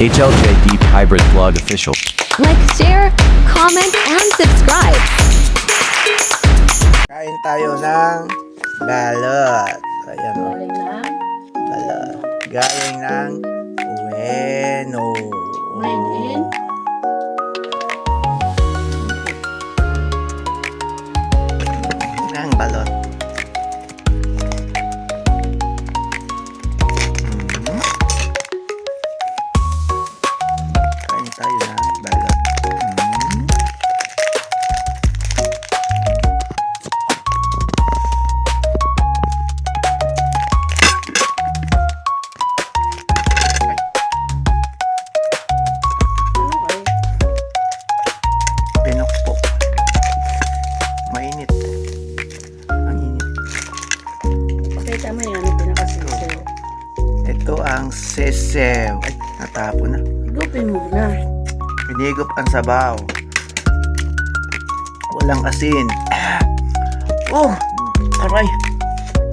HLJ Deep Hybrid Vlog Official. Like, share, comment, and subscribe. Kain tayo ng balot. Ayan o. Galing na. Balot. Galing ng Ueno. Made in. Ng balot. Kain tayo ng balot. Ano kayo? Pinukpok. Mainit. Ang init. Pakita mo yan ang pinakasisew. Ito ang sesew. Ay, natapo na. Higupin mo na. Pinigop ang sabaw. Walang asin. Oh, aray.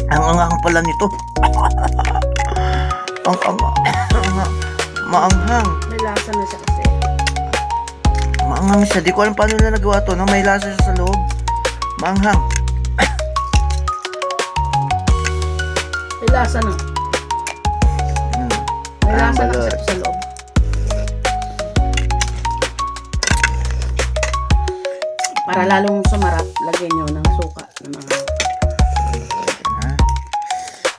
Ang angang pala nito. Maanghang. May lasa na siya kasi. Maanghang siya. Di ko alam paano na nagawa to. No? May lasa siya sa loob. Maanghang. May lasa na. May Ang lasa na balot. kasi sa loob. Para lalong sumarap, lagyan nyo ng suka. Ng mga Ha?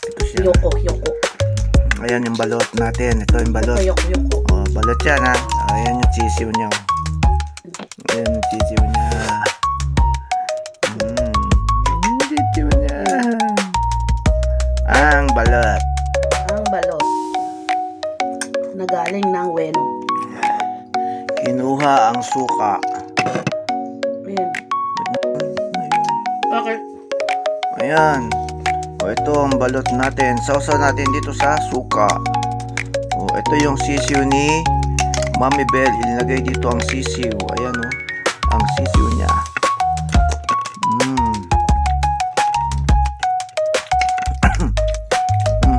Ito siya. yoko. Ayan yung balot natin. Ito yung balot. Yoko. Oh, balot yan ha. Ayan yung sisiw niya. Ayan yung sisiw niya. Sisiw niya. Ang balot. Ang balot na galing ng Ueno. Kinuha ang suka. Ayan. Bakit? Ayan. O ito ang balot natin. Sausaw natin dito sa suka. O ito yung sisiw ni Mami Bell. Ilinagay dito ang sisiw. Ayan o. Ang sisiw niya.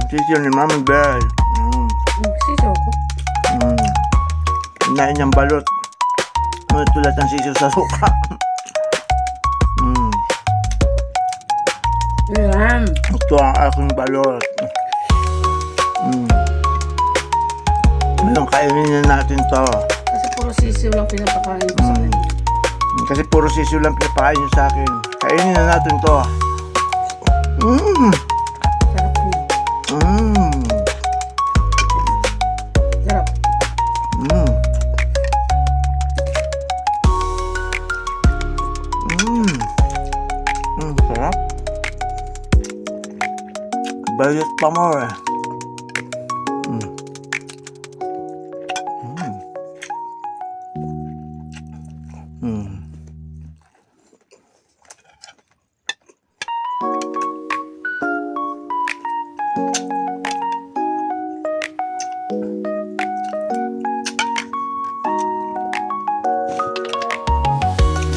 Sisiw ni Mami Bell. Sisaw ko. Kinain niyang balot. Tulad ng sisiw sa suka. Ayan. Ito ang aking balot. Ngayon, kainin na natin to. Kasi puro sisiw lang pinapakain ko sa kanila. Kasi puro sisiw lang pinapakain niyo sa akin. Kainin na natin to. Sarap niya. Sarap. Sarap. Balot pa mo eh.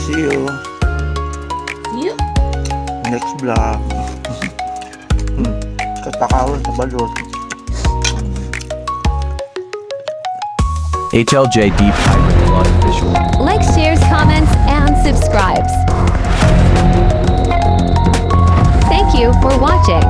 See you Yup. next vlog. Katakawin sa balot. HLJ Deep Hybrid Vlog Official. Like, shares, comments, and subscribes. Thank you for watching.